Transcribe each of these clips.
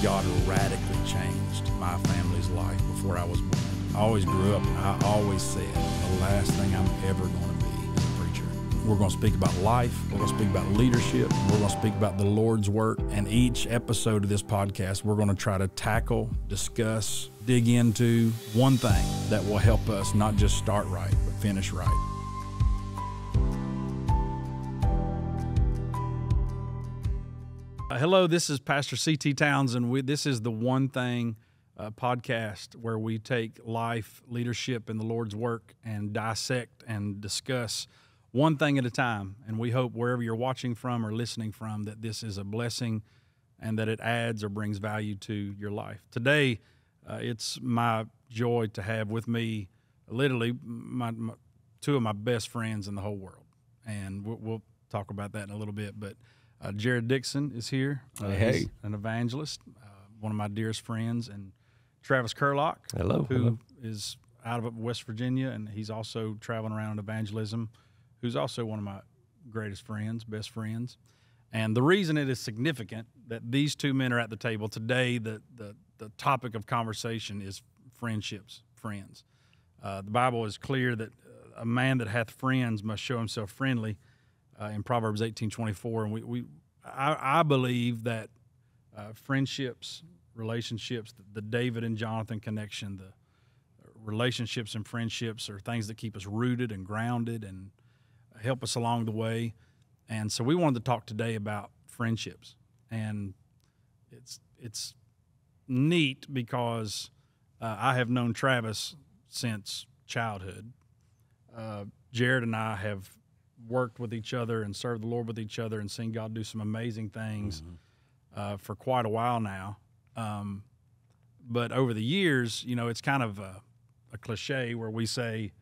God radically changed my family's life before I was born. I always grew up, and I always said, the last thing I'm ever going to be is a preacher. We're going to speak about life, we're going to speak about leadership, we're going to speak about the Lord's work, and each episode of this podcast, we're going to try to tackle, discuss, dig into one thing that will help us not just start right, but finish right. Hello, this is Pastor C.T. Townsend. This is the One Thing podcast where we take life, leadership, and the Lord's work and dissect and discuss one thing at a time. And we hope wherever you're watching from or listening from that this is a blessing and that it adds or brings value to your life. Today, it's my joy to have with me literally my two of my best friends in the whole world. And we'll talk about that in a little bit, but Jared Dixon is here. Hey. He's an evangelist, one of my dearest friends, and Travis Kiriluk, who is out of West Virginia, and he's also traveling around in evangelism, who's also one of my greatest friends, best friends. And the reason it is significant that these two men are at the table today, the topic of conversation is friendships, friends. The Bible is clear that a man that hath friends must show himself friendly. In Proverbs 18:24, and I believe that friendships, relationships, the David and Jonathan connection, the relationships and friendships are things that keep us rooted and grounded and help us along the way. And so we wanted to talk today about friendships, and it's neat because I have known Travis since childhood. Jared and I have worked with each other and served the Lord with each other and seen God do some amazing things for quite a while now. But over the years, you know, it's kind of a cliche where we say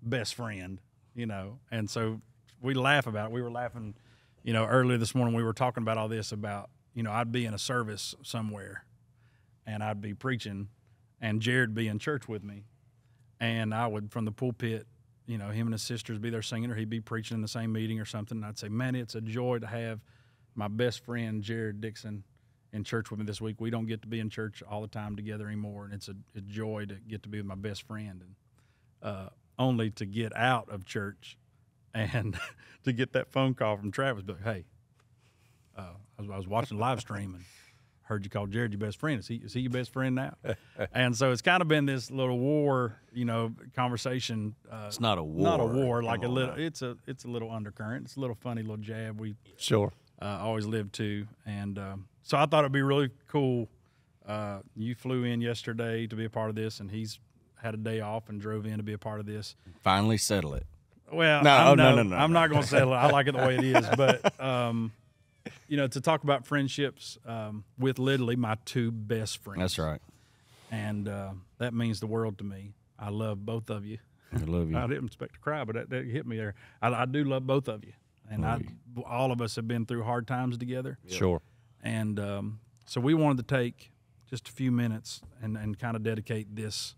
best friend, you know, and so we laugh about it. We were laughing, you know, earlier this morning we were talking about all this about, you know, I'd be in a service somewhere and I'd be preaching and Jared be in church with me, and I would, from the pulpit, you know, him and his sisters be there singing, or he'd be preaching in the same meeting or something. And I'd say, man, it's a joy to have my best friend, Jared Dixon, in church with me this week. We don't get to be in church all the time together anymore, and it's a joy to get to be with my best friend. And only to get out of church and to get that phone call from Travis, be like, hey, I was watching the live stream and heard you call Jared your best friend. Is he your best friend now? And so it's kind of been this little war, you know, conversation. It's not a war. Not a war, like a little. It's a little undercurrent. It's a little funny little jab we always live to. And so I thought it'd be really cool. You flew in yesterday to be a part of this, and he's had a day off and drove in to be a part of this. Finally settle it. Well, no. I'm not going to settle it. I like it the way it is, but. You know, to talk about friendships with literally my two best friends. That's right. And that means the world to me. I love both of you. I love you. I didn't expect to cry, but that hit me there. I do love both of you. And all of us have been through hard times together. Sure. And so we wanted to take just a few minutes and kind of dedicate this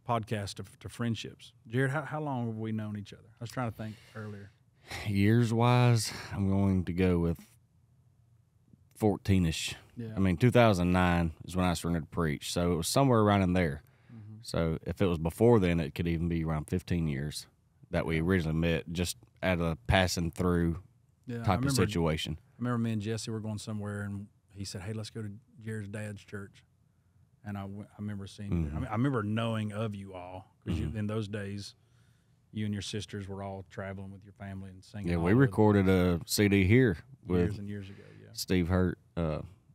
podcast to friendships. Jared, how long have we known each other? I was trying to think earlier. Years-wise, I'm going to go with 14-ish. Yeah. I mean, 2009 is when I started to preach, so it was somewhere around in there. Mm-hmm. So if it was before then, it could even be around 15 years that we originally met, just at a passing through type of situation. I remember me and Jesse were going somewhere, and he said, hey, let's go to Jared's dad's church. And I remember seeing you. I remember knowing of you all, because in those days, you and your sisters were all traveling with your family and singing. Yeah, we recorded a CD here with years and years ago. Yeah, Steve Hurt,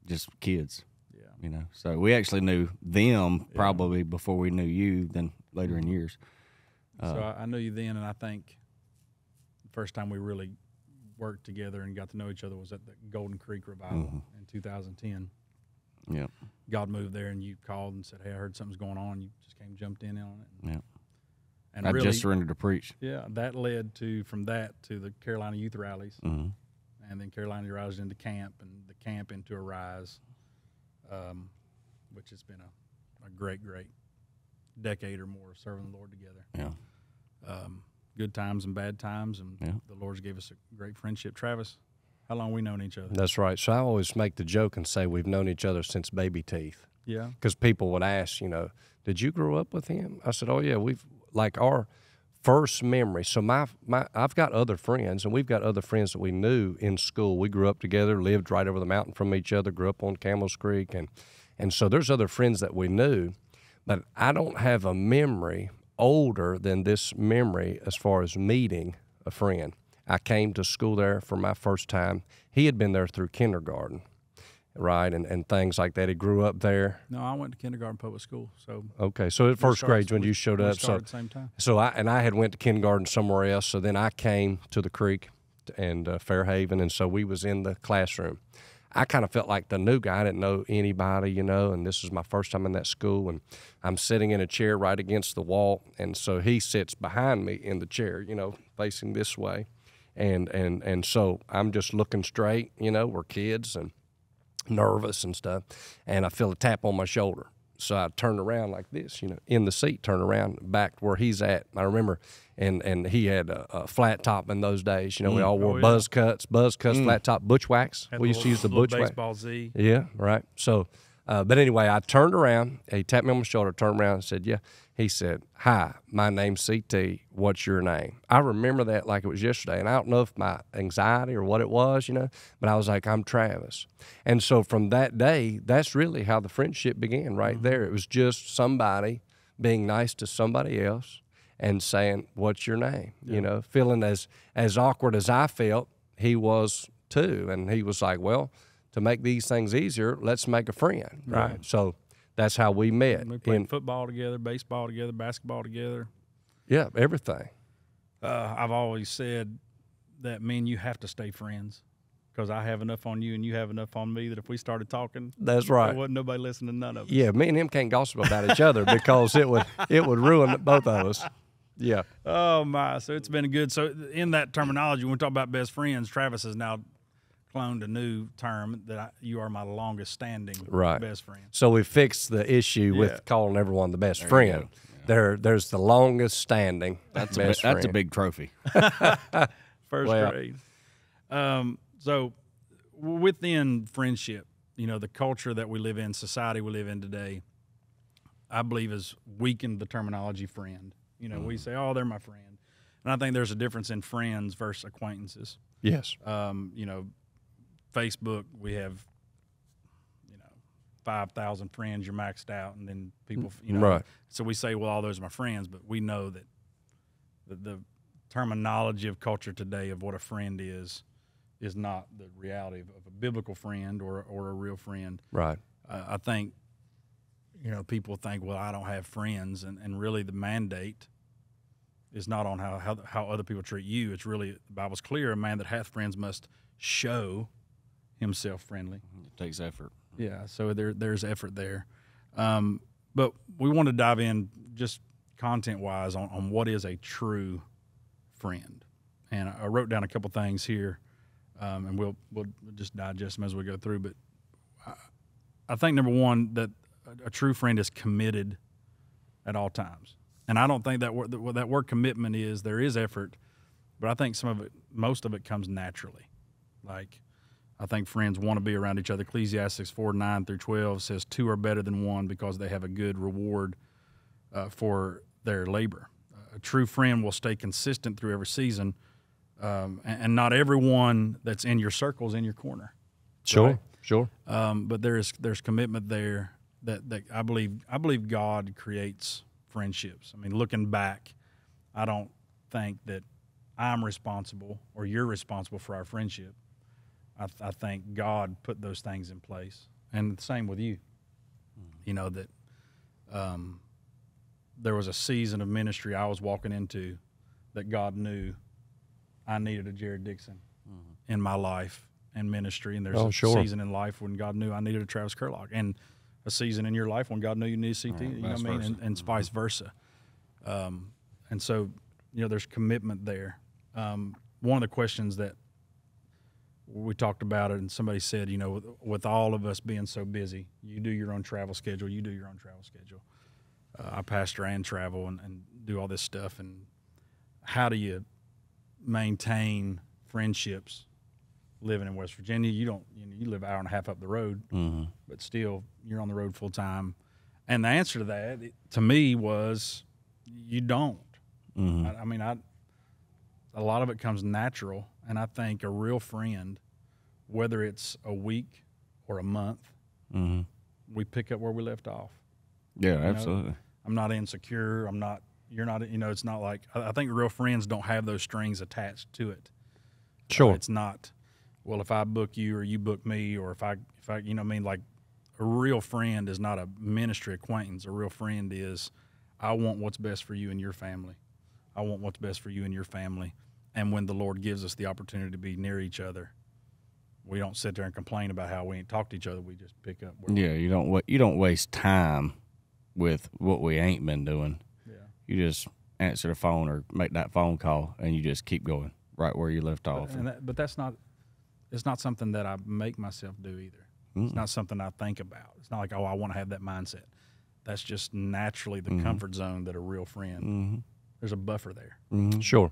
just kids. Yeah, you know, so we actually knew them probably before we knew you. Then later in years. So I knew you then, and I think the first time we really worked together and got to know each other was at the Golden Creek Revival in 2010. Yeah, God moved there, and you called and said, "Hey, I heard something's going on." You just jumped in on it. Yeah. And I really, just surrendered to preach. Yeah, that led from that to the Carolina Youth Rallies, and then Carolina Rallies into camp, and the camp into Arise, which has been a great decade or more of serving the Lord together. Yeah. Good times and bad times, and the Lord's gave us a great friendship. Travis, how long we known each other. That's right. So I always make the joke and say we've known each other since baby teeth. Yeah. Because people would ask, did you grow up with him? I said, oh, yeah, our first memory. So I've got other friends, and we've got other friends that we knew in school. We grew up together, lived right over the mountain from each other, grew up on Camel's Creek. And so there's other friends that we knew, but I don't have a memory older than this memory as far as meeting a friend. I came to school there for my first time. He had been there through kindergarten, right, and things like that. He grew up there. No, I went to kindergarten public school. So okay, so at first grade when you showed up. So at the same time. So I had went to kindergarten somewhere else. So then I came to the Creek and Fairhaven, and so we was in the classroom. I kind of felt like the new guy. I didn't know anybody, and this is my first time in that school, and I'm sitting in a chair right against the wall, and so he sits behind me in the chair, facing this way, and so I'm just looking straight, we're kids and nervous and stuff, and I feel a tap on my shoulder. So I turned around like this, in the seat, turned around back where he's at. I remember, and he had a flat top in those days. We all wore buzz cuts, flat top, butch wax. We used to use the butch wax. Baseball Z. Yeah, right. So, but anyway, I turned around. He tapped me on my shoulder, turned around and said, yeah. He said, hi, my name's CT. What's your name? I remember that like it was yesterday. And I don't know if my anxiety or what it was, but I was like, I'm Travis. And so from that day, that's really how the friendship began right there. It was just somebody being nice to somebody else and saying, what's your name? Yeah. Feeling as awkward as I felt, he was too. And he was like, well, to make these things easier, let's make a friend, right? Yeah. So that's how we met. We played football together, baseball together, basketball together. Yeah, everything. I've always said that me and you have to stay friends because I have enough on you and you have enough on me that if we started talking, that's right. There wasn't nobody listening to none of us. Yeah, me and him can't gossip about each other because it would ruin both of us. Yeah. Oh, my. So it's been good. So in that terminology, when we talk about best friends, Travis has now cloned a new term that you are my longest standing best friend. So we fixed the issue with calling everyone the best friend. Yeah. There's the longest standing best friend. That's a big trophy. First grade. So within friendship, the culture that we live in, society we live in today, I believe has weakened the terminology friend. We say, oh, they're my friend. And I think there's a difference in friends versus acquaintances. Yes. Facebook, we have, 5,000 friends, you're maxed out, and then people, right. So we say, well, all those are my friends, but we know that the terminology of culture today of what a friend is not the reality of a biblical friend or a real friend. Right. I think, people think, well, I don't have friends, and really the mandate is not on how other people treat you. It's really, the Bible's clear, a man that hath friends must show himself friendly. It takes effort. Yeah, so there's effort there. But we want to dive in just content-wise on what is a true friend. And I wrote down a couple things here, and we'll just digest them as we go through. But I think, number one, that a true friend is committed at all times. And I don't think that what that word commitment is, there is effort, but I think most of it comes naturally. Like, I think friends want to be around each other. Ecclesiastes 4:9-12 says, two are better than one because they have a good reward for their labor. A true friend will stay consistent through every season, and not everyone that's in your circle is in your corner. Sure, right? Sure. But there's commitment there that I believe God creates friendships. I mean, looking back, I don't think that I'm responsible or you're responsible for our friendship. I think God put those things in place, and the same with you. That there was a season of ministry I was walking into that God knew I needed a Jared Dixon in my life and ministry, and there's a season in life when God knew I needed a Travis Kiriluk, and a season in your life when God knew you needed CT. You know what I mean, and vice versa. And so, there's commitment there. One of the questions that we talked about it, and somebody said, with all of us being so busy, you do your own travel schedule, I pastor and travel and do all this stuff. And how do you maintain friendships living in West Virginia. You don't, you live an hour and a half up the road, but still you're on the road full time. And the answer to that, to me, was you don't. I mean, a lot of it comes natural, and I think a real friend, whether it's a week or a month, we pick up where we left off. Yeah, absolutely. I'm not insecure. You're not, it's not like, I think real friends don't have those strings attached to it. Sure. It's not, well, if I book you or you book me, or if I, you know what I mean? Like, a real friend is not a ministry acquaintance. A real friend is, I want what's best for you and your family. I want what's best for you and your family. And when the Lord gives us the opportunity to be near each other, we don't sit there and complain about how we ain't talk to each other. We just pick up. You don't waste time with what we ain't been doing. Yeah. You just answer the phone or make that phone call, and you just keep going right where you left off. But that's not. It's not something that I make myself do either. It's not something I think about. It's not like, oh, I want to have that mindset. That's just naturally the comfort zone that a real friend. There's a buffer there. Sure.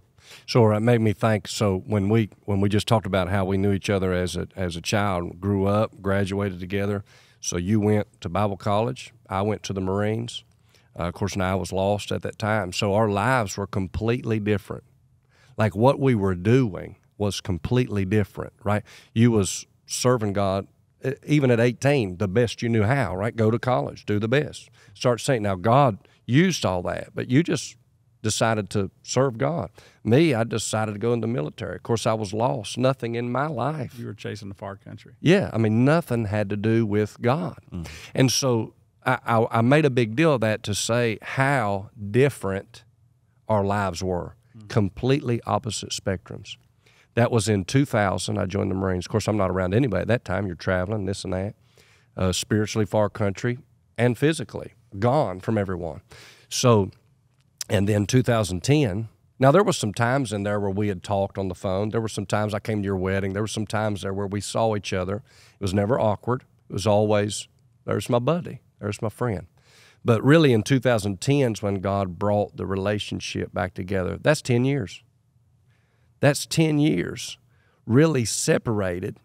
It made me think. So when we just talked about how we knew each other as a child, grew up, graduated together. So you went to Bible college. I went to the Marines. Of course, and I was lost at that time. So our lives were completely different. Like what we were doing was completely different, right? You was serving God. Even at 18, the best you knew how, right? Go to college, do the best. Start saying, now God used all that, but you just decided to serve God. Me, I decided to go in the military. Of course, I was lost. Nothing in my life. You were chasing the far country. Yeah, I mean, nothing had to do with God. And so I made a big deal of that to say how different our lives were, completely opposite spectrums. That was in 2000. I joined the Marines. Of course, I'm not around anybody at that time. You're traveling, this and that, spiritually far country, and physically gone from everyone. So, and then 2010. Now, there were some times in there where we had talked on the phone. There were some times I came to your wedding. There were some times there where we saw each other. It was never awkward. It was always, there's my buddy. There's my friend. But really in 2010 is when God brought the relationship back together. That's 10 years. That's 10 years really separated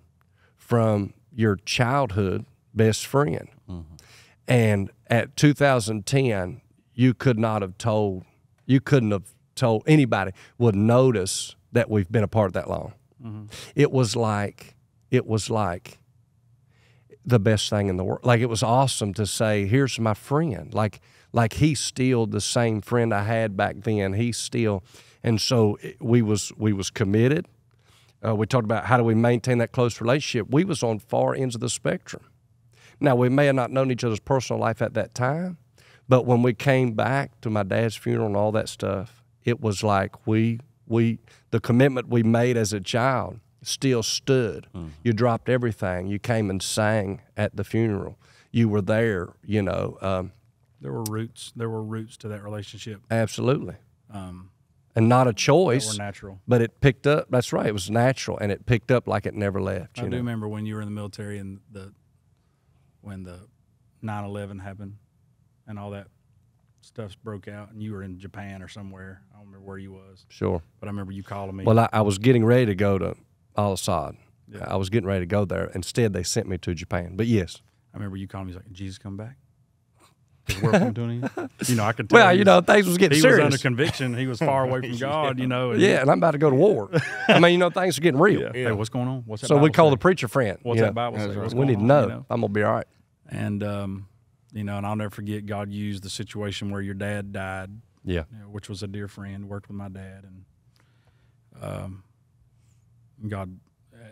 from your childhood best friend. And at 2010, you couldn't have told anybody would notice that we've been apart that long. It was like the best thing in the world. Like, it was awesome to say, here's my friend. Like he's still the same friend I had back then. He's still... And so we was committed. We talked about how do we maintain that close relationship. We was on far ends of the spectrum. Now, we may have not known each other's personal life at that time, but when we came back to my dad's funeral and all that stuff, it was like the commitment we made as a child still stood. You dropped everything. You came and sang at the funeral. You were there, you know. There were roots. There were roots to that relationship. Absolutely. And not a choice. That were natural. But it picked up. That's right. It was natural, and it picked up like it never left. I do remember when you were in the military and when the 9/11 happened and all that stuff broke out, and you were in Japan or somewhere. I don't remember where you was. Sure. But I remember you calling me. Well, I was getting ready to go to Al-Assad. Yeah. I was getting ready to go there. Instead, they sent me to Japan. But yes. I remember you calling me. He's like, Jesus come back? His work I'm doing it? You know, I could tell. Well, you know, things was getting serious. He was under conviction. He was far away from God, you know. Yeah, and I'm about to go to war. I mean, you know, things are getting real. Yeah. Hey, what's going on? What's that so Bible we call say? the preacher friend. What's that Bible say? We need to know. You know. I'm going to be all right. And, you know, and I'll never forget God used the situation where your dad died. Yeah. You know, which was a dear friend, worked with my dad. And God,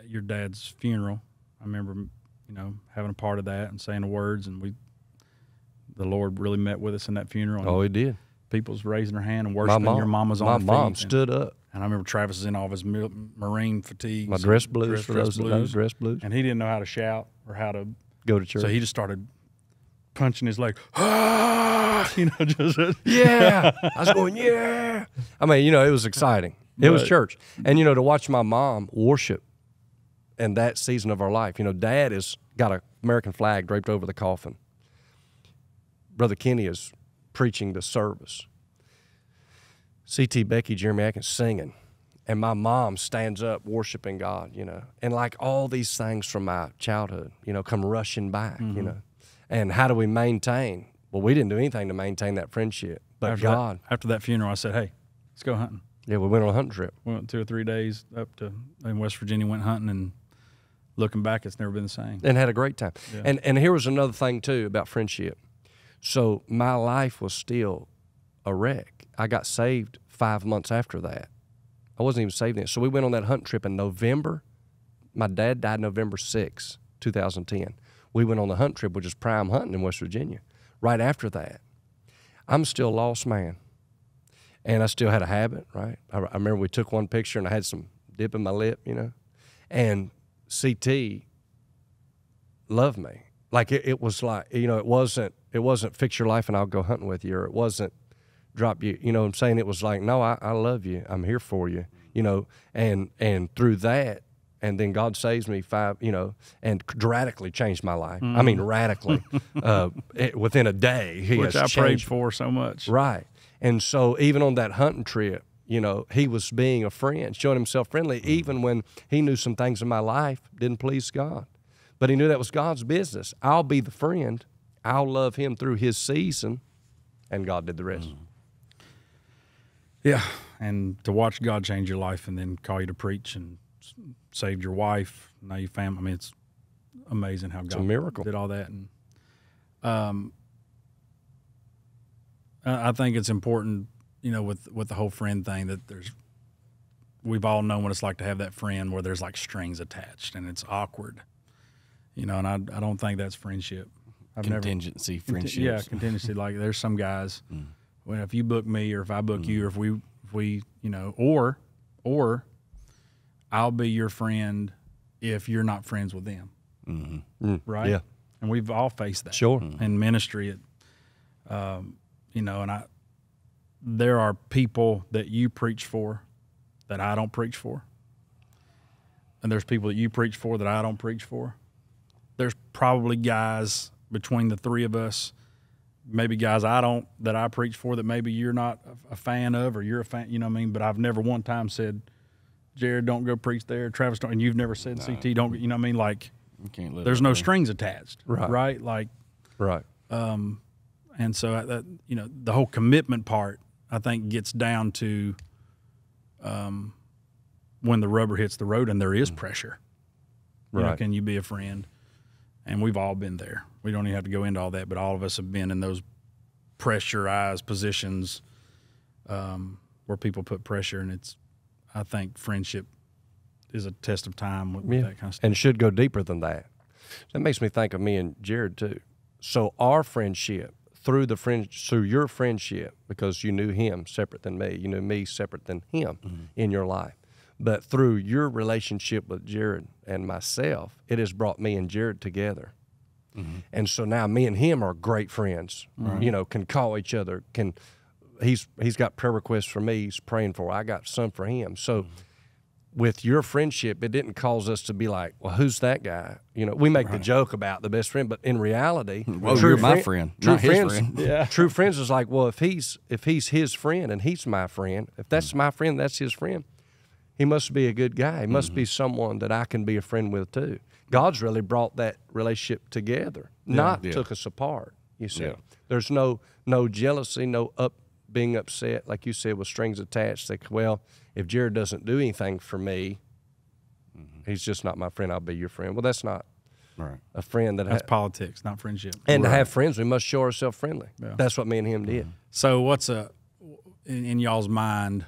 your dad's funeral, I remember, you know, having a part of that and saying the words, and the Lord really met with us in that funeral. Oh, He did. People's raising their hand and worshiping. Your mom was on her feet. My mom stood up. And I remember Travis was in all of his Marine fatigues. My dress blues, for those that know dress blues. And he didn't know how to shout or how to go to church. So he just started punching his leg. Ah! You know, just yeah. I was going, yeah. I mean, you know, it was exciting. It was church. And, you know, to watch my mom worship in that season of our life. You know, Dad has got an American flag draped over the coffin. Brother Kenny is preaching the service. C.T. Becky, Jeremy Atkins singing. and my mom stands up worshiping God, you know, and like all these things from my childhood, you know, come rushing back, you know. And how do we maintain? Well, we didn't do anything to maintain that friendship, but After that funeral, I said, hey, let's go hunting. Yeah, we went on a hunting trip. We went 2 or 3 days up to in West Virginia, went hunting, and looking back, it's never been the same. And had a great time. Yeah. And here was another thing, too, about friendship. So my life was still a wreck. I got saved 5 months after that. I wasn't even saved then. So we went on that hunt trip in November. My dad died November 6, 2010. We went on the hunt trip, which is prime hunting in West Virginia. Right after that, I'm still a lost man. And I still had a habit, right? I remember we took one picture and I had some dip in my lip, you know. And CT loved me. Like it was like, you know, it wasn't fix your life and I'll go hunting with you, or it wasn't drop you, you know what I'm saying? It was like, no, I love you. I'm here for you, you know, and through that, and then God saves me and radically changed my life. I mean, radically. Within a day, Which I prayed for so much. Right. And so even on that hunting trip, you know, he was being a friend, showing himself friendly, even when he knew some things in my life didn't please God. But he knew that was God's business. I'll be the friend. I'll love him through his season, and God did the rest. Yeah, and to watch God change your life and then call you to preach and saved your wife, now your family. I mean, it's amazing how God a miracle. Did all that. And I think it's important, you know, with the whole friend thing, that we've all known what it's like to have that friend where there's like strings attached and it's awkward, you know, and I don't think that's friendship. Contingency friendships. Yeah, contingency. Like there's some guys, well, if you book me or if I book you, or if we, you know, or I'll be your friend if you're not friends with them. Right? Yeah. And we've all faced that. Sure. In ministry, you know, and there are people that you preach for that I don't preach for. And there's people that you preach for that I don't preach for. There's probably guys between the three of us, maybe guys that I preach for that maybe you're not a fan of, or you're a fan, you know what I mean? But I've never one time said, Jared, don't go preach there. Travis, don't, and you've never said, CT, don't, you know what I mean? Like, you can't live there's no strings attached, right? Like, right. And so that, you know, the whole commitment part, I think, gets down to when the rubber hits the road and there is pressure. You know, can you be a friend? And we've all been there. We don't even have to go into all that, but all of us have been in those pressurized positions where people put pressure, and I think friendship is a test of time with that kind of stuff. And should go deeper than that. That makes me think of me and Jared too. So our friendship, through your friendship, because you knew him separate than me, you knew me separate than him in your life. But through your relationship with Jared and myself, it has brought me and Jared together. And so now me and him are great friends. You know, can call each other. He's got prayer requests for me. He's praying for. I got some for him. So with your friendship, it didn't cause us to be like, well, who's that guy? You know, we make the joke about the best friend, but in reality, you're my friend, not his friend. Yeah. True friends is like, well, if he's his friend and he's my friend, if that's my friend, that's his friend. He must be a good guy. He must be someone that I can be a friend with too. God's really brought that relationship together, not took us apart. You see, there's no jealousy, no being upset, like you said, with strings attached. Like, well, if Jared doesn't do anything for me, he's just not my friend. I'll be your friend. Well, that's not a friend. That's politics, not friendship. And to have friends, we must show ourselves friendly. Yeah. That's what me and him did. So, what's in y'all's mind?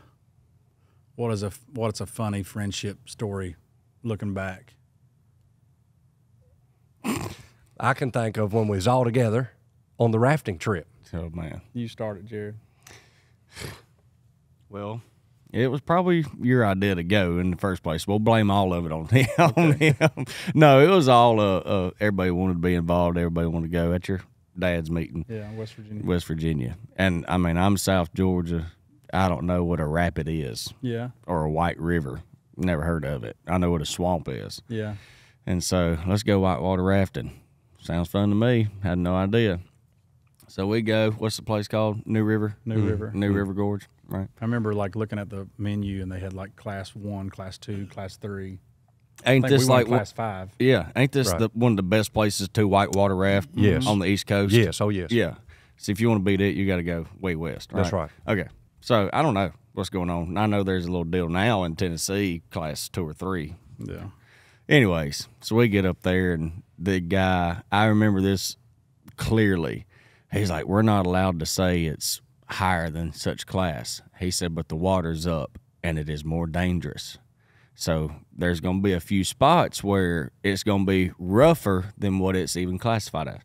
What's a funny friendship story looking back? I can think of when we was all together on the rafting trip. Oh, man. You started, Jared. Well, it was probably your idea to go in the first place. We'll blame all of it on him. Okay. No, it was all everybody wanted to be involved. Everybody wanted to go at your dad's meeting. Yeah, West Virginia. And, I mean, I'm South Georgia. I don't know what a rapid is. Yeah. Or a white river. Never heard of it. I know what a swamp is. Yeah. And so let's go whitewater rafting. Sounds fun to me. Had no idea. So we go. What's the place called? New River? New River. New River Gorge. Right. I remember like looking at the menu and they had like class 1, class 2, class 3. Ain't this we like class 5? Yeah, ain't this Right. one of the best places to whitewater raft? Yes. On the East Coast. Yes. Oh, yes. Yeah. So if you want to beat it, you got to go way west. Right? That's right. Okay. So I don't know what's going on. I know there's a little deal now in Tennessee, class 2 or 3. Yeah. Anyways, so we get up there, and the guy, I remember this clearly. He's like, we're not allowed to say it's higher than such class. He said, but the water's up, and it is more dangerous. So there's going to be a few spots where it's going to be rougher than what it's even classified as.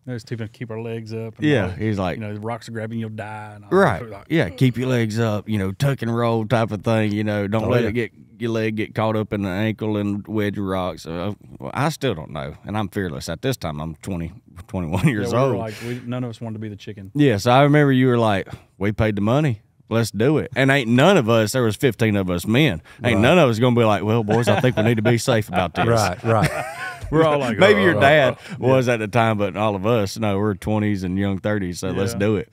Just to keep our legs up. And Yeah, he's like, the rocks are grabbing, you'll die. And all right, that. Like, yeah, keep your legs up, tuck and roll type of thing, don't let it get your leg get caught up in the ankle and wedge of rocks. Well, I still don't know, and I'm fearless. At this time, I'm 21 years we old. were like, none of us wanted to be the chicken. Yeah, so I remember you were like, we paid the money. Let's do it. And ain't none of us, there was 15 of us men, ain't none of us going to be like, well, boys, I think we need to be safe about this. Right. We're all like, maybe your dad was at the time, but all of us, no, we're 20s and young 30s, so let's do it.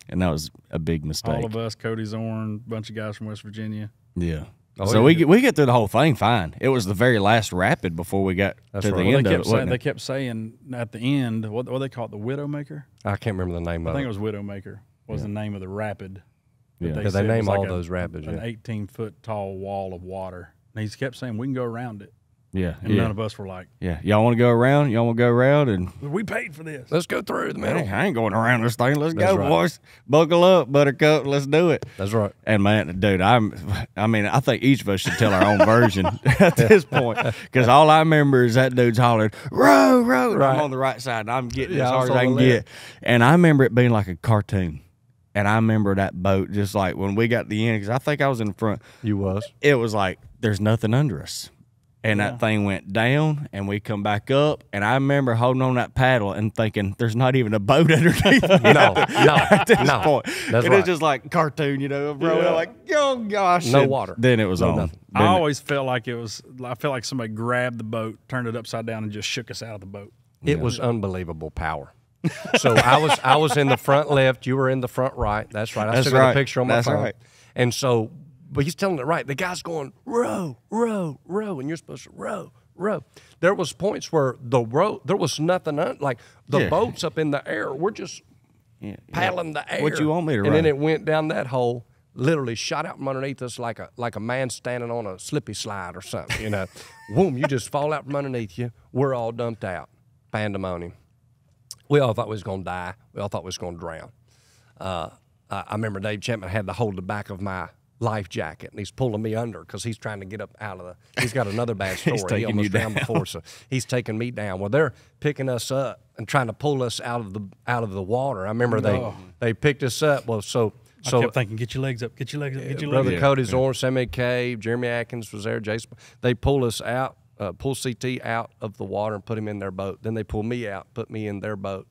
And that was a big mistake. All of us, Cody Zorn, bunch of guys from West Virginia. Yeah. Oh, so we get through the whole thing fine. It was the very last rapid before we got to the end of it, wasn't They it? kept saying at the end, what they call it, the Widowmaker? I can't remember the name of it. I think it was Widowmaker was the name of the rapid. Yeah. They said name was all like those rapids. An 18-foot tall wall of water. And he kept saying, we can go around it. Yeah. And none of us were like, yeah. Y'all want to go around? Y'all want to go around? And we paid for this. Let's go through the middle. I ain't going around this thing. Let's go, right. boys. Buckle up, Buttercup. Let's do it. That's right. And man, dude, I think each of us should tell our own version at this point, because all I remember is that dude's hollering, row, row. And I'm on the right side, and I'm getting as hard as I can get. And I remember it being like a cartoon. And I remember that boat just like when we got to the end, because I think I was in the front. You was. It was like there's nothing under us. And that thing went down, and we come back up, and I remember holding on that paddle and thinking, "There's not even a boat underneath me." At this point, That's it right. was just like cartoon, bro. Yeah. Like, oh gosh, No and water. Then it was on. nothing. Then I always felt like I felt like somebody grabbed the boat, turned it upside down, and just shook us out of the boat. It was unbelievable power. So I was in the front left. You were in the front right. That's right. I still got a picture on my phone. Right. And so, but he's telling it right. The guy's going row, row, row, and you're supposed to row, row. There was points where there was nothing like the boat's up in the air. We're just paddling the air. What you want me to And run? then it went down that hole. Literally shot out from underneath us like a man standing on a slippy slide or something. Boom! You just fall out from underneath you. We're all dumped out. Pandemonium. We all thought we was going to die. We all thought we was going to drown. I remember Dave Chapman had to hold the back of my life jacket, and he's pulling me under because he's trying to get up out of the. He's got another bad story. taking He almost you drowned down. before, so he's taking me down. Well, they're picking us up and trying to pull us out of the water. I remember they picked us up. Well, so I kept thinking, get your legs up, get your legs up, get your legs Brother up. Cody Zorn, Sammy Cave, Jeremy Atkins was there, Jason. They pulled us out, pulled CT out of the water and put him in their boat. Then they pulled me out, put me in their boat.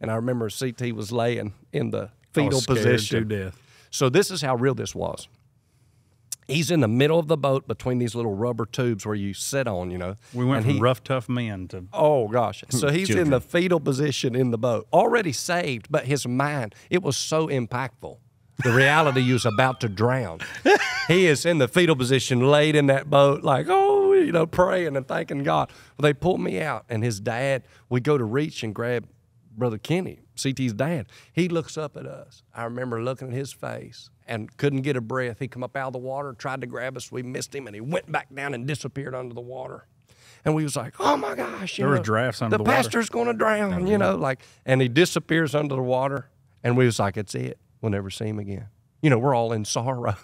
And I remember CT was laying in the fetal position. to death. So this is how real this was. He's in the middle of the boat between these little rubber tubes where you sit on, We went from rough, tough men to Oh, gosh. So he's in the fetal position in the boat, already saved, but his mind, it was so impactful. The reality he was about to drown. He is in the fetal position, laid in that boat, like, praying and thanking God. Well, they pulled me out, and his dad, we go to reach and grab Brother Kenny, CT's dad. He looks up at us. I remember looking at his face and couldn't get a breath. He come up out of the water, tried to grab us. We missed him, and he went back down and disappeared under the water. And we was like, oh, my gosh. There were giraffes under the water. The pastor's going to drown, and he disappears under the water. And we was like, it's it. We'll never see him again. We're all in sorrow.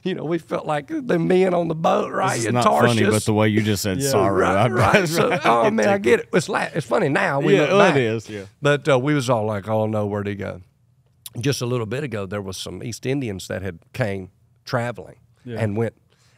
We felt like the men on the boat, right? It's not funny, but the way you just said sorrow. Right. So, oh, man, I get it. It's funny now. We look back. It is, yeah. But we was all like, oh, no, where'd he go? Just a little bit ago, there was some East Indians that had came traveling and went.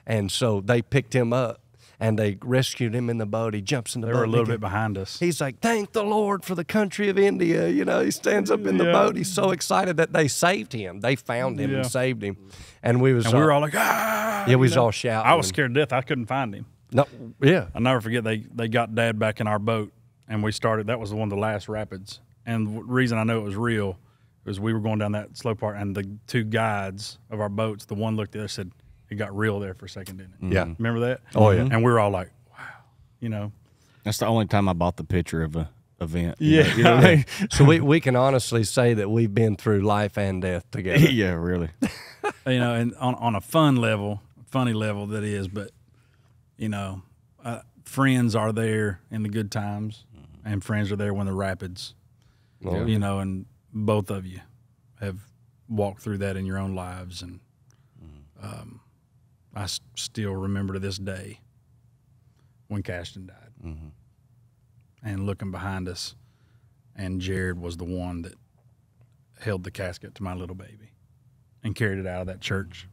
And so they picked him up, and they rescued him in the boat. He jumps in the boat. They were a little bit behind us. He's like, thank the Lord for the country of India. He stands up in the boat. He's so excited that they saved him. They found him and saved him. And we was we were all like, ah! Yeah, we was all shouting. I was scared to death. I couldn't find him. No, yeah. I'll never forget they got Dad back in our boat, and we started. That was one of the last rapids. And the reason I know it was real Because we were going down that slow part, and the two guides of our boats, the one looked at us and said, it got real there for a second, didn't it? Yeah. Remember that? Oh, yeah. And we were all like, wow, you know. That's the only time I bought the picture of a event. Yeah. You know what I mean? So we can honestly say that we've been through life and death together. Yeah, really. You know, and on a funny level that is, but, you know, friends are there in the good times, and friends are there when the rapids, you know, and both of you have walked through that in your own lives. And I still remember to this day when Cashton died and looking behind us, and Jared was the one that held the casket to my little baby and carried it out of that church.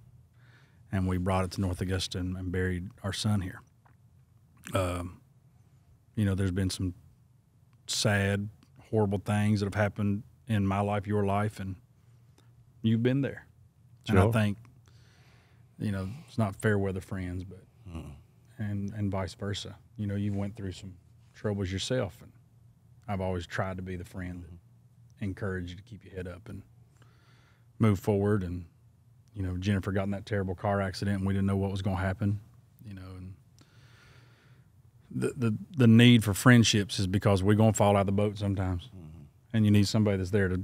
And we brought it to North Augusta and buried our son here. You know, there's been some sad, horrible things that have happened in my life, your life, and you've been there. Sure. And I think, you know, it's not fair weather friends, but and vice versa. You know, you went through some troubles yourself, and I've always tried to be the friend that encouraged you to keep your head up and move forward. And you know, Jennifer got in that terrible car accident, and we didn't know what was going to happen. You know, and the need for friendships is because we're going to fall out of the boat sometimes, and you need somebody that's there to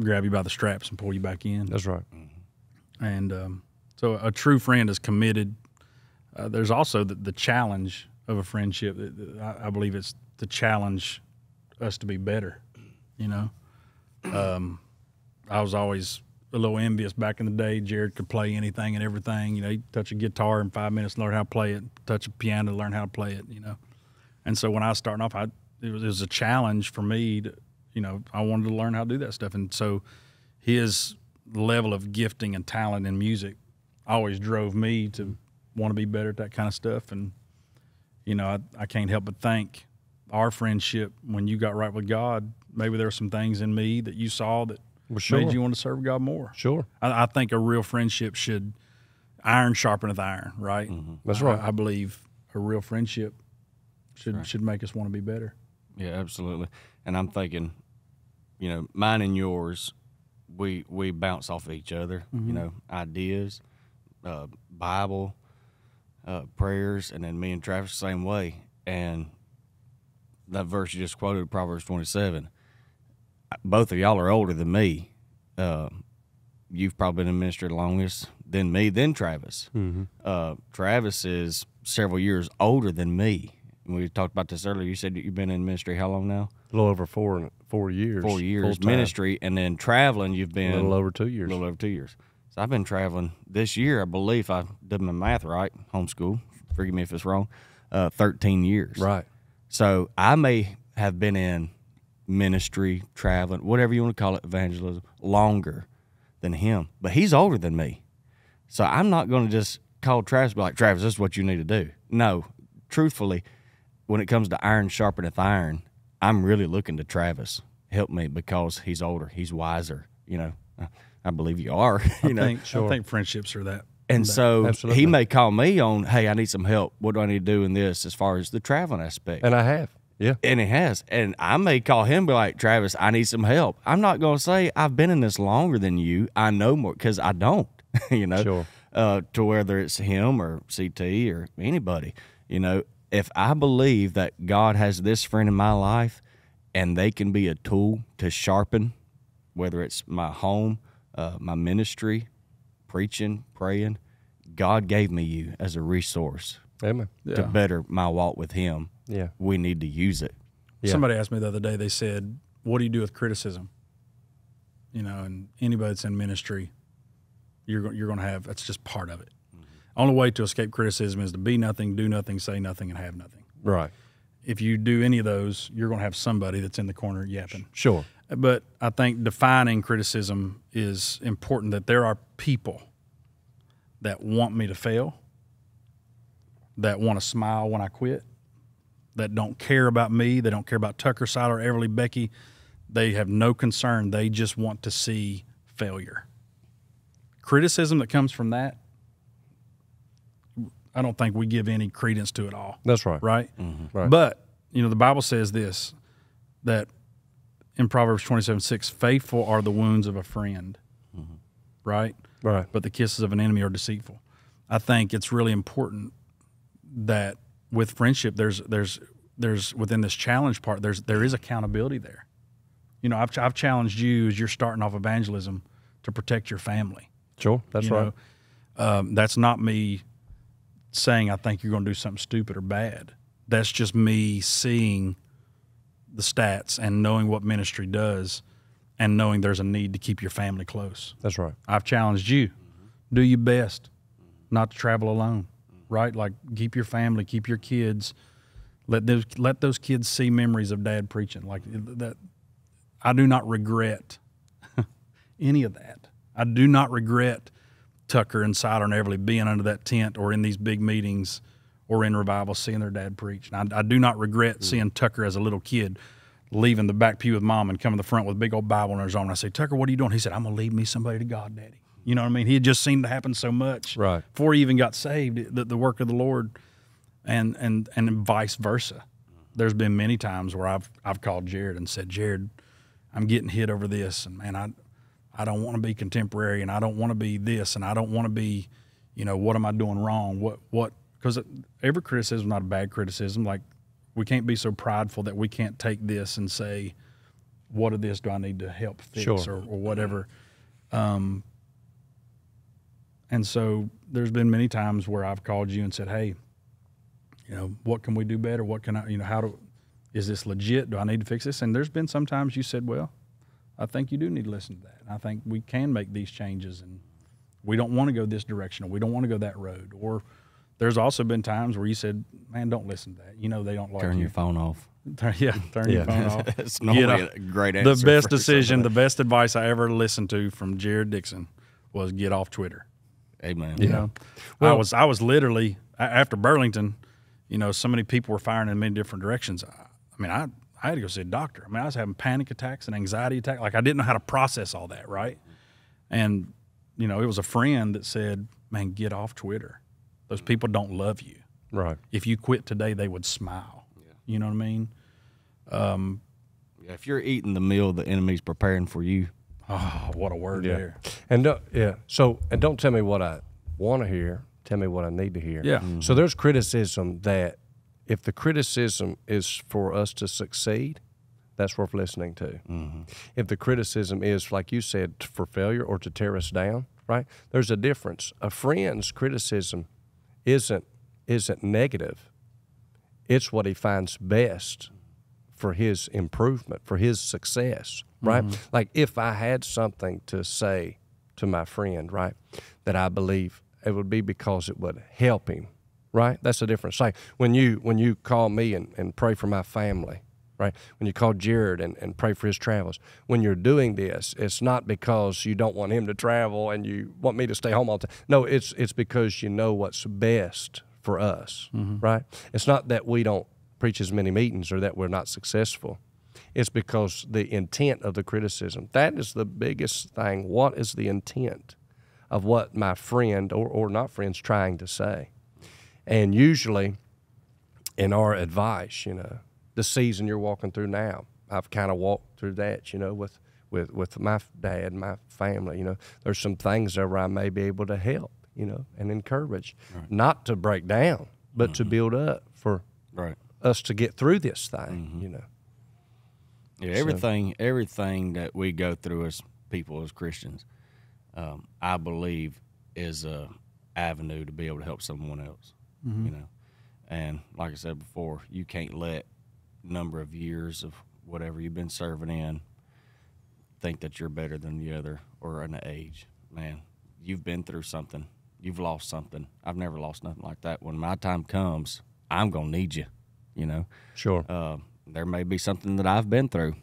grab you by the straps and pull you back in. That's right. And so a true friend is committed. There's also the challenge of a friendship. I believe it's to challenge us to be better. You know, I was always a little envious back in the day. Jared could play anything and everything. You know, he'd touch a guitar in 5 minutes, learn how to play it. Touch a piano, learn how to play it. You know, and so when I was starting off, it was a challenge for me to, you know, I wanted to learn how to do that stuff. And so his level of gifting and talent in music always drove me to want to be better at that kind of stuff. And you know, I can't help but think our friendship, when you got right with God, maybe there were some things in me that you saw that made you want to serve God more. Sure. I think a real friendship should iron sharpeneth iron, right? That's right. I believe a real friendship should make us want to be better. Yeah, absolutely. And I'm thinking, you know, mine and yours, we bounce off of each other, you know, ideas, Bible, prayers, and then me and Travis the same way. And that verse you just quoted, Proverbs 27, both of y'all are older than me. You've probably been in ministry the longest, then me, then Travis. Travis is several years older than me. And we talked about this earlier. You said you've been in ministry how long now? A little over 4 years. 4 years ministry, and then traveling. You've been a little over 2 years. A little over 2 years. So I've been traveling this year. I believe I did my math right. Homeschool. Forgive me if it's wrong. 13 years. Right. So I may have been in ministry, traveling, whatever you want to call it, evangelism, longer than him. But he's older than me. So I'm not going to just call Travis and be like, Travis, this is what you need to do. No, truthfully, when it comes to iron sharpeneth iron, I'm really looking to Travis. Help me, because he's older. He's wiser. You know, I believe you are. I think friendships are that. And so absolutely. He may call me on, hey, I need some help. What do I need to do in this as far as the traveling aspect? And I have. Yeah. And it has. And I may call him and be like, Travis, I need some help. I'm not going to say I've been in this longer than you. I know more, because I don't, you know, sure. To whether it's him or CT or anybody, you know, if I believe that God has this friend in my life and they can be a tool to sharpen, whether it's my home, my ministry, preaching, praying, God gave me you as a resource. Amen. To better my walk with him. Yeah. We need to use it. Yeah. Somebody asked me the other day, they said, what do you do with criticism? You know, and anybody that's in ministry, you're going to have, that's just part of it. Only way to escape criticism is to be nothing, do nothing, say nothing, and have nothing. Right. If you do any of those, you're going to have somebody that's in the corner yapping. Sure. But I think defining criticism is important, that there are people that want me to fail, that want to smile when I quit, that don't care about me, they don't care about Tucker, Siler, Everly, Becky. They have no concern. They just want to see failure. Criticism that comes from that, I don't think we give any credence to it all. That's right. Right? Right. But, you know, the Bible says this, that in Proverbs 27:6, faithful are the wounds of a friend, right? Right. But the kisses of an enemy are deceitful. I think it's really important that with friendship, there's within this challenge part, there is accountability there. You know, I've challenged you as you're starting off evangelism to protect your family. Sure, that's right. That's not me saying I think you're going to do something stupid or bad. That's just me seeing the stats and knowing what ministry does and knowing there's a need to keep your family close. That's right. I've challenged you. Do your best not to travel alone, right? Like, keep your family, keep your kids. Let those kids see memories of Dad preaching. Like that. I do not regret any of that. I do not regret Tucker and Siler and Everly being under that tent or in these big meetings or in revival seeing their dad preach. And I do not regret seeing Tucker as a little kid leaving the back pew with Mom and coming to the front with a big old Bible in his arm. And I say, Tucker, what are you doing? He said, I'm going to lead me somebody to God, Daddy. You know what I mean? He had just seen it happen so much before he even got saved, the work of the Lord, and vice versa. There's been many times where I've called Jared and said, Jared, I'm getting hit over this, and man, I don't want to be contemporary, and I don't want to be this, and I don't want to be, you know, what am I doing wrong? What? Because every criticism is not a bad criticism. Like, we can't be so prideful that we can't take this and say, what of this do I need to help fix or whatever. And so there's been many times where I've called you and said, hey, you know, what can we do better? What can I, you know, is this legit? Do I need to fix this? And there's been some times you said, well, I think you do need to listen to that. And I think we can make these changes, and we don't want to go this direction, or we don't want to go that road. Or there's also been times where you said, man, don't listen to that. You know, they don't like Turn your phone off. Turn your phone off. It's normally a great answer. The best decision, the best advice I ever listened to from Jared Dixon was get off Twitter. Amen. You know, well, I was literally, after Burlington, you know, so many people were firing in many different directions. I mean, I had to go see a doctor. I mean, I was having panic attacks and anxiety attacks. Like, I didn't know how to process all that, right? And, you know, it was a friend that said, man, get off Twitter. Those people don't love you. Right. If you quit today, they would smile. Yeah. You know what I mean? If you're eating the meal the enemy's preparing for you. Oh, what a word there. And don't tell me what I want to hear. Tell me what I need to hear. Yeah. Mm-hmm. So there's criticism that if the criticism is for us to succeed, that's worth listening to. Mm-hmm. If the criticism is, like you said, for failure or to tear us down, right? There's a difference. A friend's criticism isn't negative. It's what he finds best for his improvement, for his success, right? Mm-hmm. Like, if I had something to say to my friend, right, that I believe it would be because it would help him, right? That's the difference. Like, when you call me and pray for my family, right? When you call Jared and pray for his travels, when you're doing this, it's not because you don't want him to travel and you want me to stay home all the time. No, it's because you know what's best for us, right? It's not that we don't preach as many meetings or that we're not successful. It's because the intent of the criticism. That is the biggest thing. What is the intent of what my friend or not friend's trying to say? And usually in our advice, you know, the season you're walking through now, I've kind of walked through that, you know, with my dad, my family. You know, there's some things there where I may be able to help, you know, and encourage, not to break down, but to build up for us to get through this thing, you know. Yeah, everything that we go through as people, as Christians, I believe is a avenue to be able to help someone else, you know. And like I said before, you can't let number of years of whatever you've been serving in think that you're better than the other or an age. Man, you've been through something. You've lost something. I've never lost nothing like that. When my time comes, I'm going to need you, you know. Sure. There may be something that I've been through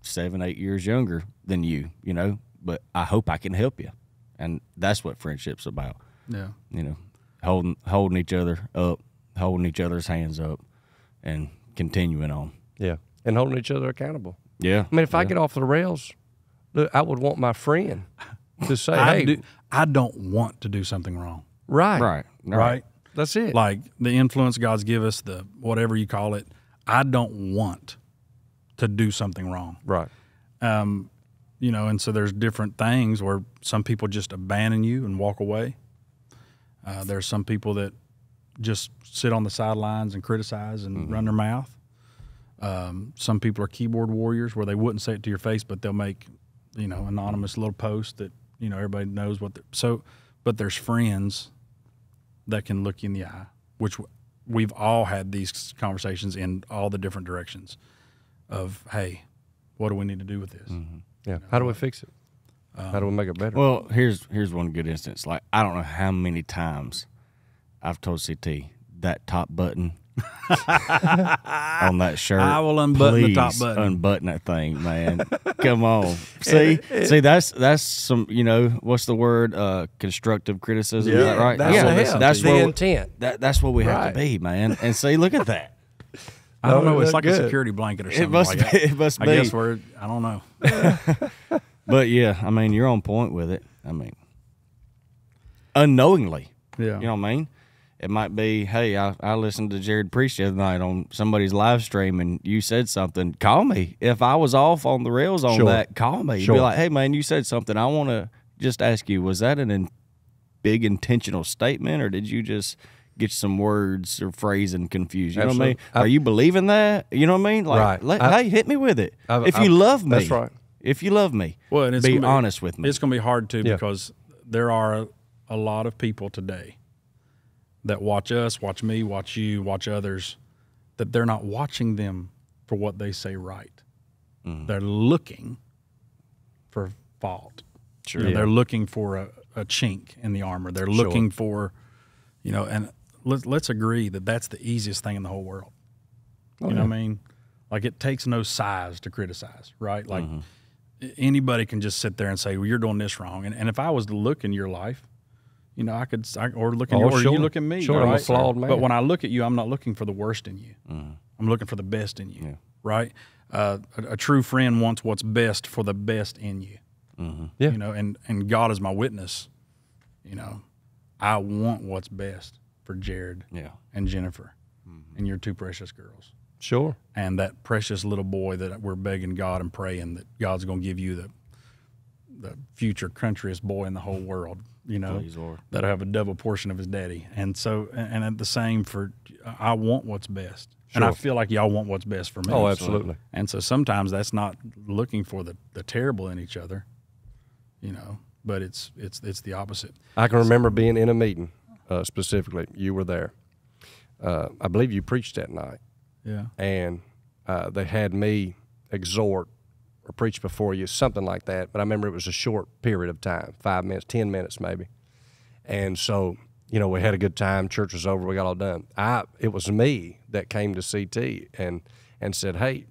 7, 8 years younger than you, you know, but I hope I can help you. And that's what friendship's about. Yeah. You know, holding each other up, holding each other's hands up, and continuing on. Yeah. And holding each other accountable. Yeah. I mean, if I get off the rails, look, I would want my friend to say, I don't want to do something wrong. Right. That's it. Like, the influence God's give us, the whatever you call it, I don't want to do something wrong. Right. You know, and so there's different things where some people just abandon you and walk away. There's some people that just sit on the sidelines and criticize and run their mouth. Some people are keyboard warriors where they wouldn't say it to your face, but they'll make, you know, anonymous little posts that, you know, everybody knows what but there's friends that can look you in the eye, which we've all had these conversations in all the different directions of, hey, what do we need to do with this? Yeah. How do we fix it? How do we make it better? Well, here's one good instance. Like, I don't know how many times I've told CT that top button on that shirt. I will unbutton the top button. Unbutton that thing, man. Come on. See, that's some, you know, what's the word? Constructive criticism. Yeah, Is that right? That's the intent. That's what we have to be, man. And see, look at that. I don't know. It's like a security blanket or something like that. It must be. I guess I don't know. But yeah, I mean, you're on point with it. I mean, unknowingly. Yeah. You know what I mean? It might be, hey, I listened to Jared preach the other night on somebody's live stream, and you said something. Call me. If I was off on the rails on that, call me. Be like, hey, man, you said something. I want to just ask you, was that big intentional statement, or did you just get some words or phrasing confused? You know what I mean? Are you believing that? You know what I mean? Like, hey, hit me with it. If you love me. That's right. If you love me, well, be honest with me. It's going to be hard, too, because there are a lot of people today that watch us, watch me, watch you, watch others, that they're not watching them for what they say right. They're looking for fault. Sure. You know, they're looking for a chink in the armor. They're looking for, you know, and let's agree that that's the easiest thing in the whole world. You know what I mean? Like, it takes no size to criticize, right? Like, anybody can just sit there and say, well, you're doing this wrong. And if I was to look in your life, you know, or look at you, or you look at me, right? I'm a flawed man. But when I look at you, I'm not looking for the worst in you. I'm looking for the best in you, right? A true friend wants what's best for the best in you. You know, and God is my witness. You know, I want what's best for Jared and Jennifer and your two precious girls. Sure. And that precious little boy that we're begging God and praying that God's going to give you the future countryest boy in the whole world, you know, that'll have a double portion of his daddy. And so, and at the same I want what's best. And I feel like y'all want what's best for me. Oh, absolutely. And so sometimes that's not looking for the terrible in each other, you know, but it's the opposite. I can remember being in a meeting, specifically. You were there. I believe you preached that night. Yeah. And they had me exhort or preach before you, something like that. But I remember it was a short period of time, 5 minutes, 10 minutes maybe. And so, you know, we had a good time. Church was over. We got all done. It was me that came to CT and said, hey,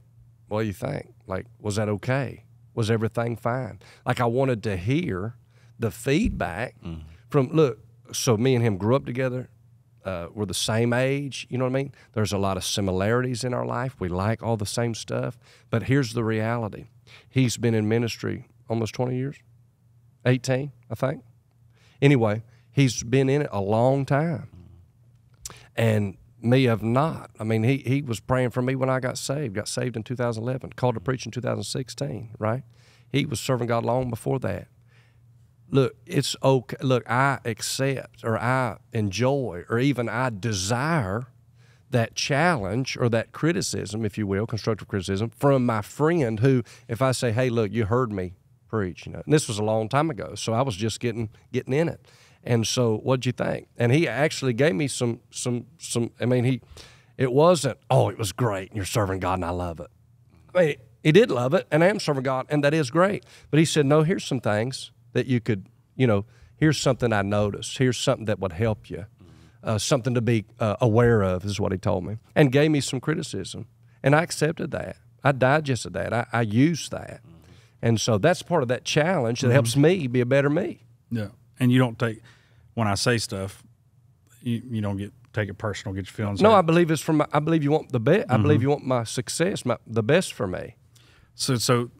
what do you think? Like, was that okay? Was everything fine? Like, I wanted to hear the feedback from, look, so me and him grew up together. We're the same age, you know what I mean? There's a lot of similarities in our life. We like all the same stuff. But here's the reality. He's been in ministry almost 20 years, 18, I think. Anyway, he's been in it a long time. And me have not. I mean, he was praying for me when I got saved in 2011, called to preach in 2016, right? He was serving God long before that. Look, it's okay. Look, I accept or I enjoy or even I desire that challenge or that criticism, if you will, constructive criticism, from my friend who, if I say, hey, look, you heard me preach, you know, and this was a long time ago, so I was just getting in it. And so what'd you think? And he actually gave me some I mean, it wasn't, oh, it was great, and you're serving God, and I love it. I mean, he did love it, and I am serving God, and that is great. But he said, no, here's some things that you could, you know, here's something I noticed. Here's something that would help you. Something to be aware of is what he told me. And gave me some criticism. And I accepted that. I digested that. I used that. And so that's part of that challenge that helps me be a better me. Yeah. And you don't take, when I say stuff, you don't take it personal, get your feelings hurt. I believe it's from, I believe you want the best. I believe you want my success, the best for me. So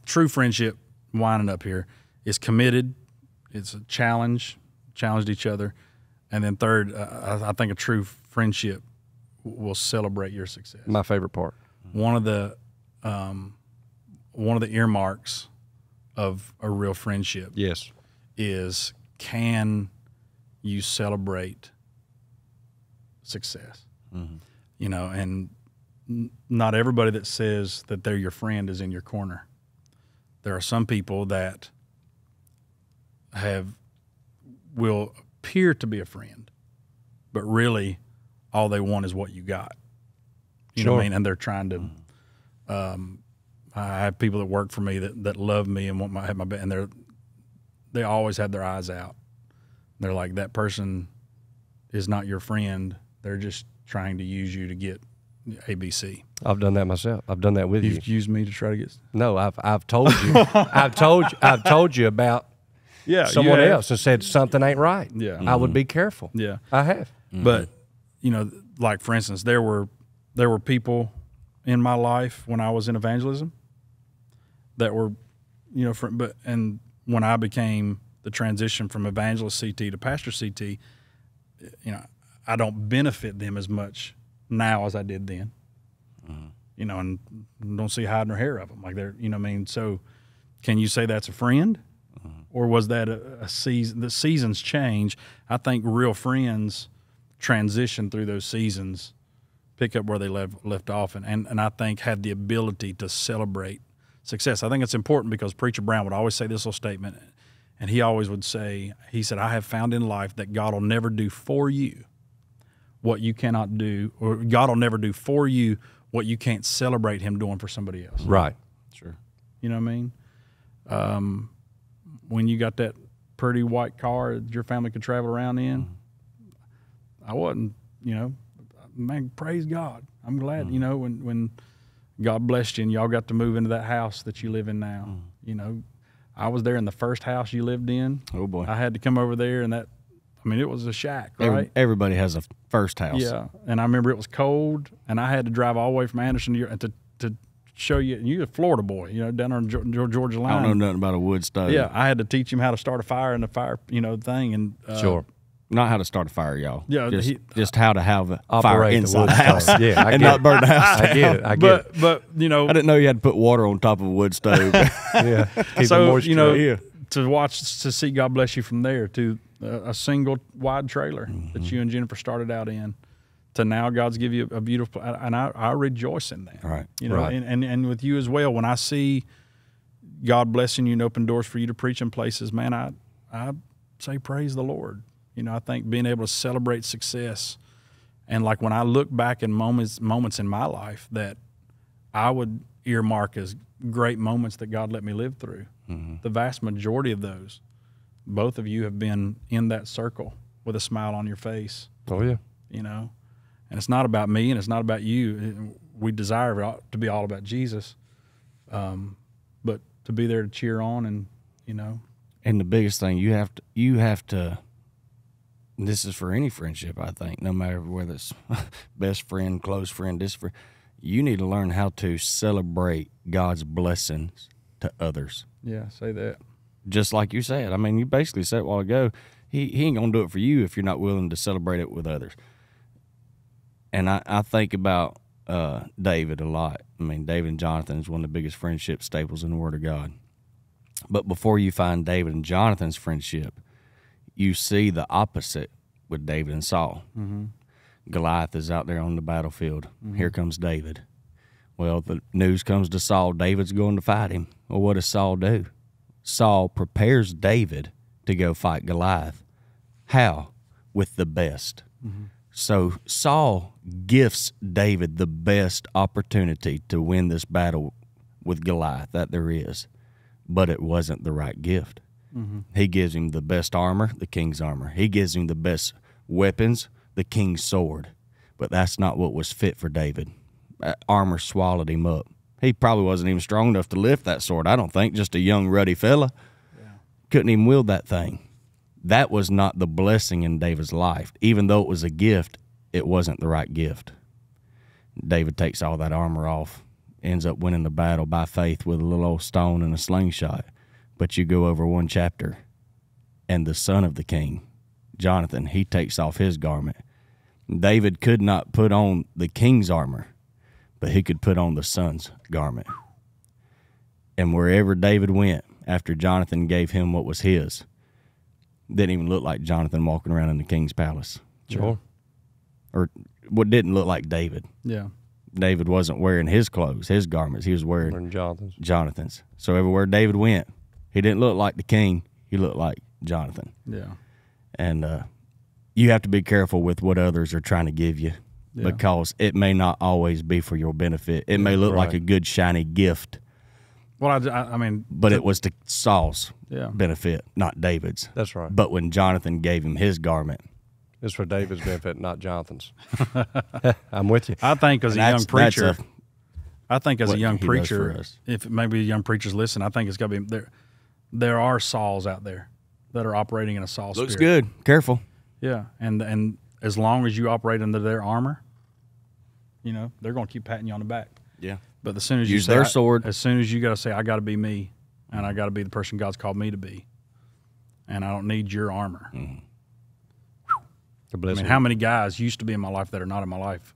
true friendship, winding up here, is committed. It's a challenged each other. And then third, I think a true friendship will celebrate your success. My favorite part. One of the one of the earmarks of a real friendship Yes. is, can you celebrate success? Mm-hmm. You know, and not everybody that says that they're your friend is in your corner. There are some people that will appear to be a friend, but really all they want is what you got. You know what I mean? And they're trying to, I have people that work for me that love me and want have my best, and they always have their eyes out. They're like, that person is not your friend. They're just trying to use you to get ABC. I've done that myself. I've done that with you. You've used me to try to get. No, I've told you. I've told you about someone else and said something ain't right. Yeah. I would be careful. Yeah. I have. But, you know, like for instance, there were people in my life when I was in evangelism that were, you know, and when I became the transition from evangelist CT to pastor CT, you know, I don't benefit them as much now as I did then. You know, and don't see hide nor hair of them. Like they're, you know what I mean? So can you say that's a friend? Or was that a season? The seasons change. I think real friends transition through those seasons, pick up where they left off, and I think had the ability to celebrate success. I think it's important because Preacher Brown would always say this little statement, and he always would say, he said, I have found in life that God will never do for you what you cannot do, or God will never do for you what you can't celebrate him doing for somebody else. Right. Sure. You know what I mean? When you got that pretty white car that your family could travel around in, I wasn't, you know, man, praise God. I'm glad, you know, when God blessed you and y'all got to move into that house that you live in now. You know, I was there in the first house you lived in. Oh, boy. I had to come over there, and it was a shack, right? Everybody has a first house. Yeah, and I remember it was cold, and I had to drive all the way from Anderson to show you. You're a Florida boy, you know, down on Georgia line. I don't know nothing about a wood stove. Yeah, I had to teach him how to start a fire in the fire, you know, thing. And Sure. Not how to start a fire, y'all. Yeah, just how to have a fire inside the house. Yeah, and not burn the house. I get it. I get it. But you know, I didn't know you had to put water on top of a wood stove. Yeah. Keep so it moisture. you know, to see God bless you from there to a single wide trailer that you and Jennifer started out in, to now God's give you a beautiful, and I rejoice in that. Right. You know, Right. and with you as well. When I see God blessing you and open doors for you to preach in places, man, I say praise the Lord. You know, I think being able to celebrate success, and like when I look back in moments in my life that I would earmark as great moments that God let me live through, the vast majority of those, both of you have been in that circle with a smile on your face. Oh, yeah. You know, and it's not about me and it's not about you. We desire it to be all about Jesus, but to be there to cheer on, and you know. And the biggest thing you have to. This is for any friendship, I think, no matter whether it's best friend, close friend, you need to learn how to celebrate God's blessings to others. Yeah, say that. Just like you said. I mean, you basically said a while ago, he ain't going to do it for you if you're not willing to celebrate it with others. And I think about David a lot. I mean, David and Jonathan is one of the biggest friendship staples in the Word of God. But before you find David and Jonathan's friendship, you see the opposite with David and Saul. Goliath is out there on the battlefield. Here comes David. Well, the news comes to Saul, David's going to fight him. Well, what does Saul do? Saul prepares David to go fight Goliath. How? With the best. So Saul gifts David the best opportunity to win this battle with Goliath that there is, but it wasn't the right gift. He gives him the best armor, the king's armor. He gives him the best weapons, the king's sword. But that's not what was fit for David. Armor swallowed him up. He probably wasn't even strong enough to lift that sword, I don't think. Just a young, ruddy fella. Yeah. Couldn't even wield that thing. That was not the blessing in David's life. Even though it was a gift, it wasn't the right gift. David takes all that armor off, ends up winning the battle by faith with a little old stone and a slingshot. But you go over one chapter, and the son of the king, Jonathan, he takes off his garment. David could not put on the king's armor, but he could put on the son's garment. And wherever David went after Jonathan gave him what was his, didn't even look like Jonathan walking around in the king's palace. Sure. Or what didn't look like David. Yeah. David wasn't wearing his clothes, his garments. He was wearing Jonathan's. So everywhere David went, he didn't look like the king. He looked like Jonathan. Yeah. And you have to be careful with what others are trying to give you, because it may not always be for your benefit. It may look like a good, shiny gift. Well, I mean, but it was to Saul's Yeah. benefit, not David's. That's right. But when Jonathan gave him his garment, it's for David's benefit, not Jonathan's. I'm with you. I think as a young preacher, preacher, if maybe young preachers listen, I think it's got to be there. There are Sauls out there that are operating in a Saul looks spirit. good. Careful. Yeah, and as long as you operate under their armor, you know they're going to keep patting you on the back. Yeah. But as soon as you use say, their sword, as soon as you got to say, I got to be me, and I got to be the person God's called me to be, and I don't need your armor. Mm-hmm. I mean, how many guys used to be in my life that are not in my life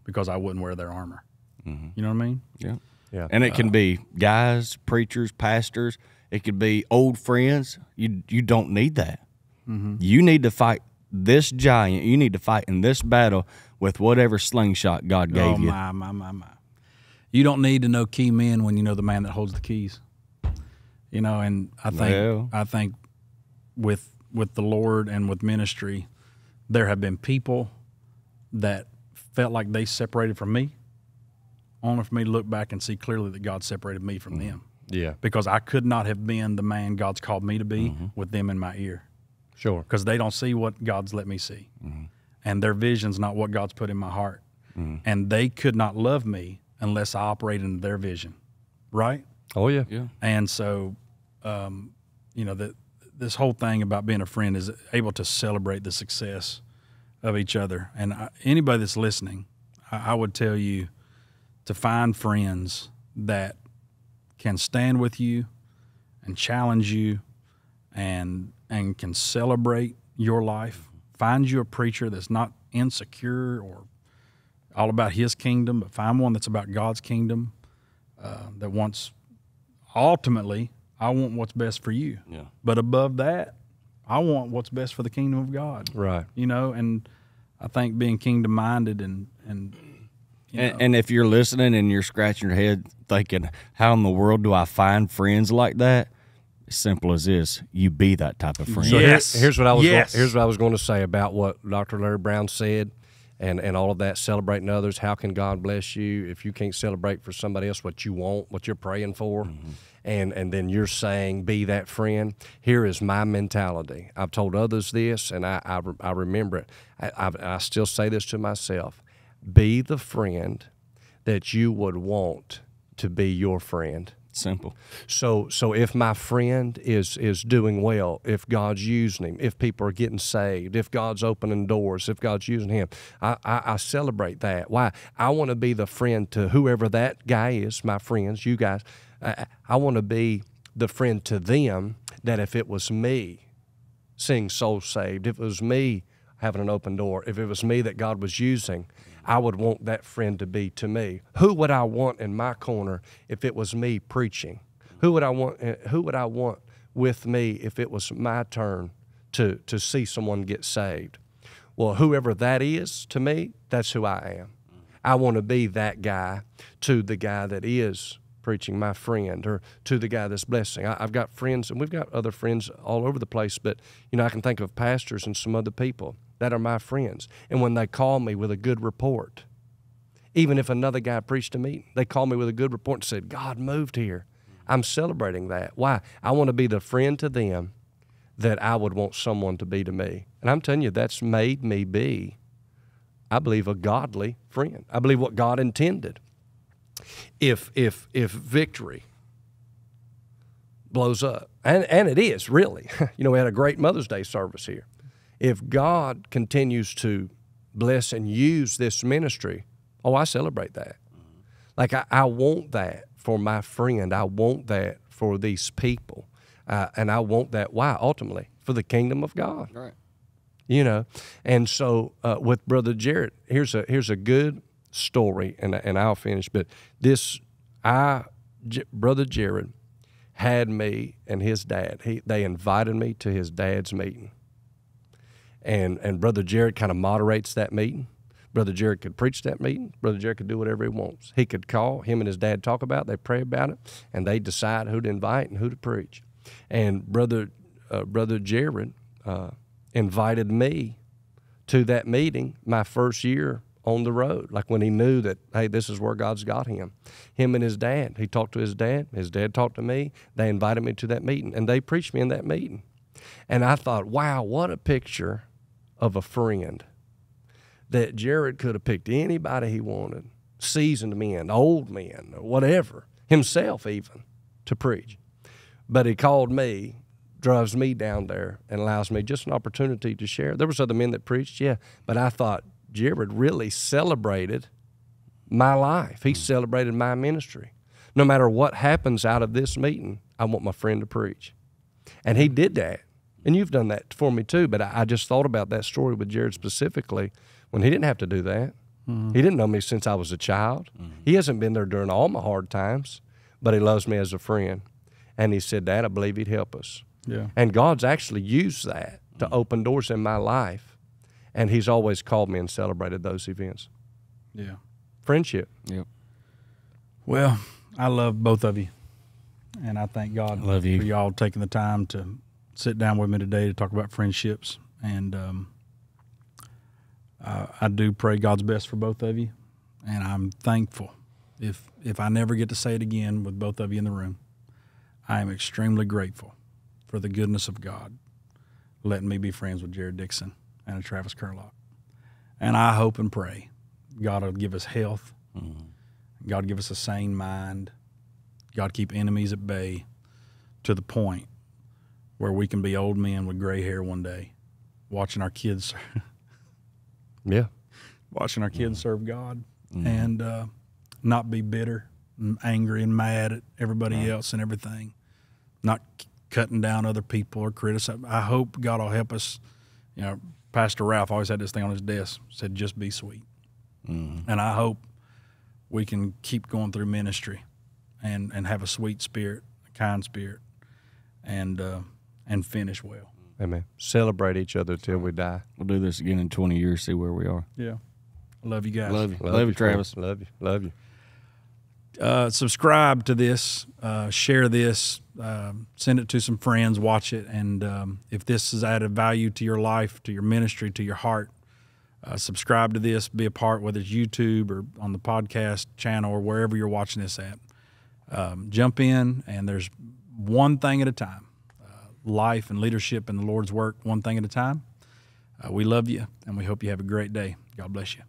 because I wouldn't wear their armor? Mm-hmm. You know what I mean? Yeah. Yeah. And it can be guys, preachers, pastors. It could be old friends. You don't need that. Mm-hmm. You need to fight this giant. You need to fight in this battle with whatever slingshot God gave you. Oh, my. You don't need to know key men when you know the man that holds the keys. You know, and I think with the Lord and with ministry, there have been people that felt like they separated from me, only for me to look back and see clearly that God separated me from them. Yeah. Because I could not have been the man God's called me to be with them in my ear. Sure. Because they don't see what God's let me see. And their vision's not what God's put in my heart. And they could not love me unless I operated in their vision. Right? Oh, yeah. Yeah. And so, you know, this whole thing about being a friend is able to celebrate the success of each other. And anybody that's listening, I would tell you to find friends that can stand with you and challenge you and can celebrate your life. Find you a preacher that's not insecure or all about his kingdom, but find one that's about God's kingdom, that wants, ultimately, I want what's best for you. Yeah. But above that, I want what's best for the kingdom of God. Right. You know, and I think being kingdom-minded and you know. And if you're listening and you're scratching your head thinking, how in the world do I find friends like that? As simple as this, you be that type of friend. So Yes. here's what I was Yes. here's what I was going to say about what Dr. Larry Brown said, and all of that, celebrating others. How can God bless you if you can't celebrate for somebody else what you want, what you're praying for, and then you're saying be that friend? Here is my mentality. I've told others this, and I remember it. I still say this to myself: be the friend that you would want to be your friend. Simple. So if my friend is doing well, if God's using him, if people are getting saved, if God's opening doors, if God's using him, I celebrate that. Why? I want to be the friend to whoever that guy is, my friends, you guys. I want to be the friend to them that if it was me seeing souls saved, if it was me having an open door, if it was me that God was using, I would want that friend to be to me. Who would I want in my corner if it was me preaching? Who would I want with me if it was my turn to see someone get saved? Well, whoever that is to me, that's who I am. I want to be that guy to the guy that is preaching, my friend, or to the guy that's blessing. I've got friends, and we've got other friends all over the place, but you know, I can think of pastors and some other people that are my friends. And when they call me with a good report, even if another guy preached a meeting, they call me with a good report and said, God moved here. I'm celebrating that. Why? I want to be the friend to them that I would want someone to be to me. And I'm telling you, that's made me be, I believe, a godly friend. I believe what God intended. If victory blows up, and it is really, you know, we had a great Mother's Day service here. If God continues to bless and use this ministry, oh, I celebrate that. Like I want that for my friend. I want that for these people. And I want that, why? Ultimately, for the kingdom of God. Right. You know, and so with Brother Jarrett, here's a good story, and I'll finish. But Brother Jared had me and his dad. They invited me to his dad's meeting, and Brother Jared kind of moderates that meeting. Brother Jared could preach that meeting. Brother Jared could do whatever he wants. He could call, him and his dad talk about it, they pray about it, and they decide who to invite and who to preach. And Brother Jared invited me to that meeting my first year on the road, like when he knew that, hey, this is where God's got him. Him and his dad. He talked to his dad talked to me. They invited me to that meeting, and they preached me in that meeting. And I thought, wow, what a picture of a friend, that Jared could have picked anybody he wanted, seasoned men, old men, or whatever, himself even, to preach. But he called me, drives me down there, and allows me just an opportunity to share. There was other men that preached, yeah, but I thought Jared really celebrated my life. He celebrated my ministry. No matter what happens out of this meeting, I want my friend to preach. And he did that. And you've done that for me too, but I just thought about that story with Jared specifically when he didn't have to do that. Mm-hmm. He didn't know me since I was a child. Mm-hmm. He hasn't been there during all my hard times, but he loves me as a friend. And he said, Dad, I believe he'd help us. Yeah. And God's actually used that to open doors in my life. And he's always called me and celebrated those events. Yeah. Friendship. Yep. Well, I love both of you. And I thank God for y'all taking the time to sit down with me today to talk about friendships. And I do pray God's best for both of you. And I'm thankful. If I never get to say it again with both of you in the room, I am extremely grateful for the goodness of God letting me be friends with Jared Dixon and Travis Kiriluk. And I hope and pray God will give us health. Mm-hmm. God give us a sane mind. God keep enemies at bay to the point where we can be old men with gray hair one day watching our kids watching our kids serve God and not be bitter and angry and mad at everybody else and everything, not cutting down other people or criticizing. I hope God will help us. You know, Pastor Ralph always had this thing on his desk, said, just be sweet. Mm-hmm. And I hope we can keep going through ministry and have a sweet spirit, a kind spirit, and finish well. Amen. Celebrate each other till we die. We'll do this again in 20 years, see where we are. Yeah. I love you guys. Love you. Love you, Travis. Love you. Love you. Subscribe to this, share this, send it to some friends, watch it, and if this has added value to your life, to your ministry, to your heart, subscribe to this, be a part, whether it's YouTube or on the podcast channel or wherever you're watching this at. Jump in, and there's one thing at a time. Life and leadership and the Lord's work, one thing at a time. We love you, and we hope you have a great day. God bless you.